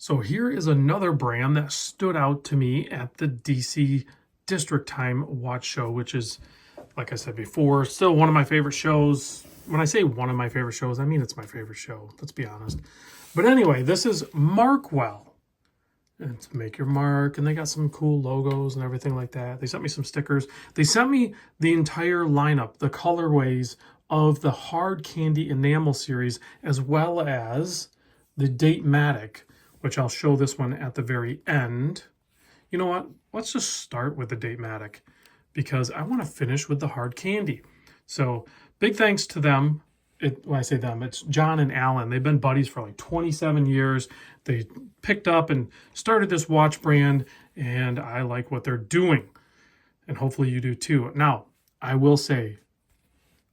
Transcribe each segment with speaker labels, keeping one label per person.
Speaker 1: So here is another brand that stood out to me at the DC District Time Watch Show, which is, like I said before, still one of my favorite shows. When I say one of my favorite shows, I mean it's my favorite show, let's be honest. But anyway, this is Markwell. And it's Make Your Mark, and they got some cool logos and everything like that. They sent me some stickers. They sent me the entire lineup, the colorways of the Hard Candy Enamel series, as well as the Date-Matic, which I'll show this one at the very end. You know what? Let's just start with the Date-Matic because I want to finish with the Hard Candy. So big thanks to them. When I say them, it's John and Alan. They've been buddies for like 27 years. They picked up and started this watch brand, and I like what they're doing. And hopefully you do too. Now, I will say,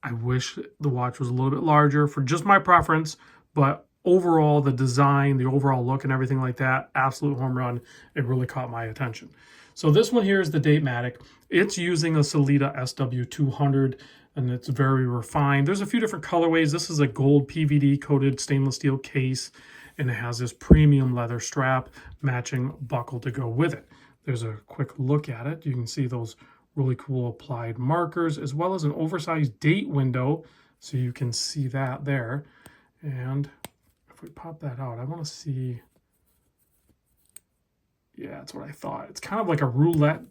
Speaker 1: I wish the watch was a little bit larger for just my preference, but overall, the design, the overall look and everything like that, absolute home run. It really caught my attention. So this one here is the Date-Matic. It's using a Sellita SW200, and it's very refined. There's a few different colorways. This is a gold PVD coated stainless steel case, and it has this premium leather strap matching buckle to go with it. There's a quick look at it. You can see those really cool applied markers, as well as an oversized date window, so you can see that there. And if we pop that out, I want to see. Yeah, that's what I thought. It's kind of like a roulette.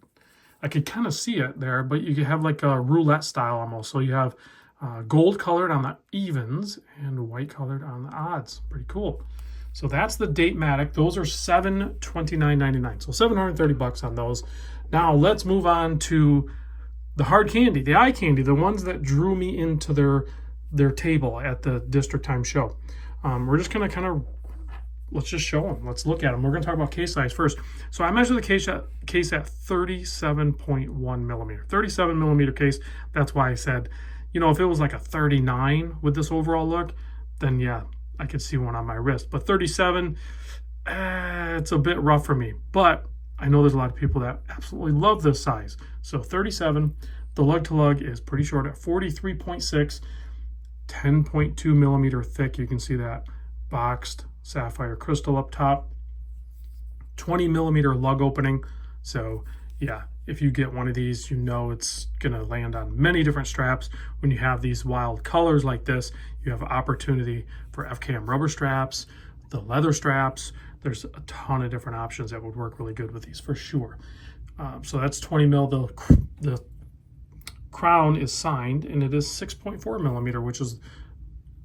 Speaker 1: I could kind of see it there, but you could have like a roulette style almost. So you have gold colored on the evens and white colored on the odds. Pretty cool. So that's the Date-Matic. Those are $729.99. So $730 on those. Now let's move on to the Hard Candy, the eye candy, the ones that drew me into their table at the District Time show. We're just going to let's just show them. Let's look at them. We're going to talk about case size first. So I measured the case at 37.1 millimeter, 37 millimeter case. That's why I said, you know, if it was like a 39 with this overall look, then yeah, I could see one on my wrist. But 37, it's a bit rough for me. But I know there's a lot of people that absolutely love this size. So 37, the lug to lug is pretty short at 43.6, 10.2 millimeter thick. You can see that boxed sapphire crystal up top, 20 millimeter lug opening. So yeah, if you get one of these, you know it's gonna land on many different straps. When you have these wild colors like this, you have opportunity for FKM rubber straps, the leather straps. There's a ton of different options that would work really good with these for sure. So that's 20 mil. The crown is signed, and it is 6.4 millimeter, which is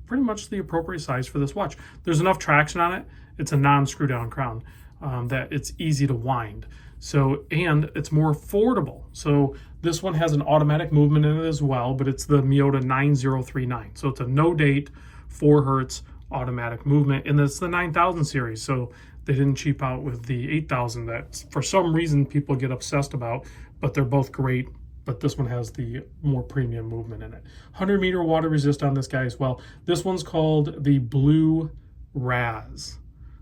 Speaker 1: pretty much the appropriate size for this watch. There's enough traction on it. It's a non-screw down crown that it's easy to wind. So, and it's more affordable. So this one has an automatic movement in it as well, but it's the Miyota 9039. So it's a no date, 4 hertz automatic movement, and it's the 9000 series. So they didn't cheap out with the 8000 that for some reason people get obsessed about, but they're both great. But this one has the more premium movement in it. 100 meter water resist on this guy as well. This one's called the Blue Raz.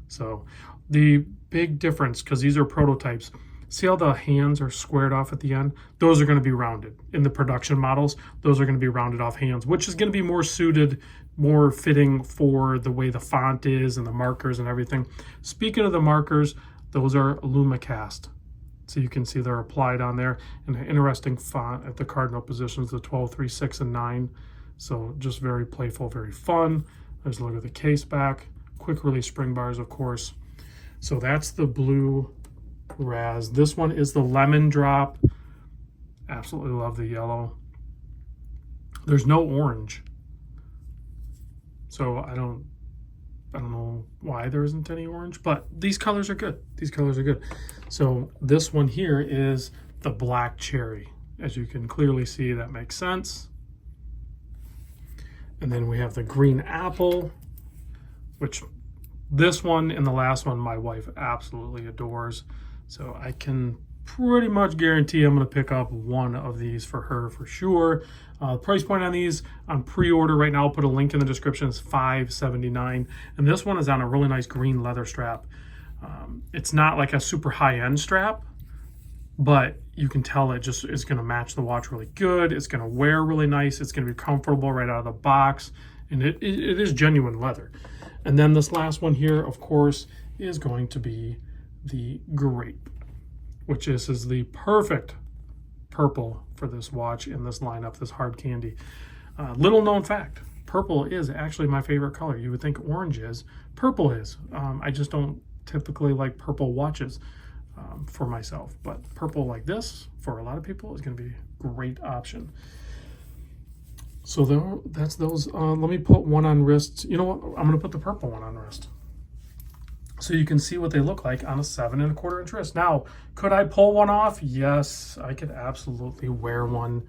Speaker 1: So the big difference, because these are prototypes, see how the hands are squared off at the end? Those are going to be rounded. In the production models, those are going to be rounded off hands, which is going to be more suited, more fitting for the way the font is and the markers and everything. Speaking of the markers, those are Lume cast. So you can see they're applied on there, and an interesting font at the cardinal positions, the 12, 3, 6, and 9. So just very playful, very fun. There's a look at the case back. Quick release spring bars, of course. So that's the Blue Raz. This one is the Lemon Drop. Absolutely love the yellow. There's no orange. So I don't know why there isn't any orange, but these colors are good. These colors are good. So this one here is the Black Cherry. As you can clearly see, that makes sense. And then we have the Green Apple, which this one and the last one my wife absolutely adores. So I can pretty much guarantee I'm going to pick up one of these for her for sure. Price point on these on pre-order right now, I'll put a link in the description, is $579. And this one is on a really nice green leather strap. It's not like a super high-end strap, but you can tell it just is going to match the watch really good. It's going to wear really nice. It's going to be comfortable right out of the box, and it is genuine leather. And then this last one here, of course, is going to be the grape, which is the perfect purple for this watch in this lineup, this hard candy. Little known fact, purple is actually my favorite color. You would think orange is, purple is. I just don't typically like purple watches for myself, but purple like this for a lot of people is going to be a great option. So that's those. Let me put one on wrist. You know what? I'm going to put the purple one on wrist, so you can see what they look like on a 7 1/4 inch wrist. Now, could I pull one off? Yes, I could absolutely wear one.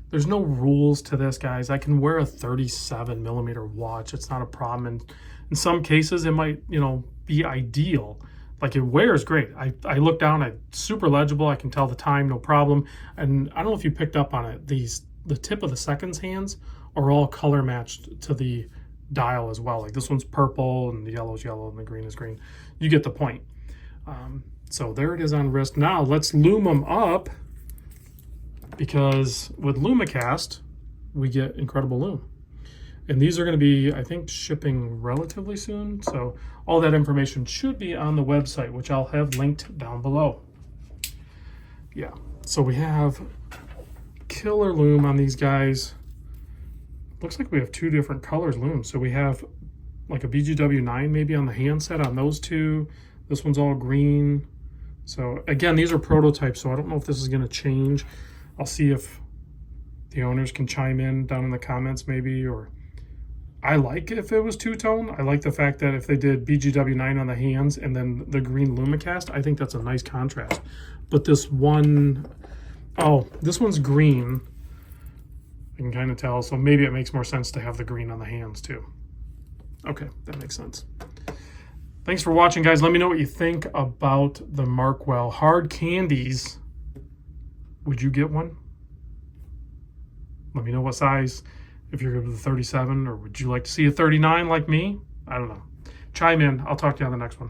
Speaker 1: There's no rules to this, guys. I can wear a 37 millimeter watch. It's not a problem. And in some cases, it might, you know, be ideal. Like, it wears great. I look down, it's super legible. I can tell the time, no problem. And I don't know if you picked up on it. The tip of the seconds hands are all color matched to the dial as well. Like, this one's purple and the yellow's yellow and the green is green. You get the point. So there it is on wrist. Now let's lume them up, because with LumeCast we get incredible lume, and these are going to be, I think, shipping relatively soon. So all that information should be on the website, which I'll have linked down below. Yeah, so we have killer lume on these guys. Looks like we have 2 different colors lume. So we have like a BGW9 maybe on the handset on those 2. This one's all green. So again, these are prototypes, so I don't know if this is going to change. I'll see if the owners can chime in down in the comments maybe, or I like if it was 2-tone. I like the fact that if they did BGW9 on the hands and then the green LumeCast, I think that's a nice contrast. But this one, oh, this one's green. I can kind of tell, so maybe it makes more sense to have the green on the hands too. Okay, that makes sense. Thanks for watching, guys. Let me know what you think about the Markwell hard candies. Would you get one? Let me know what size, if you're good with a 37, or would you like to see a 39 like me? I don't know. Chime in. I'll talk to you on the next one.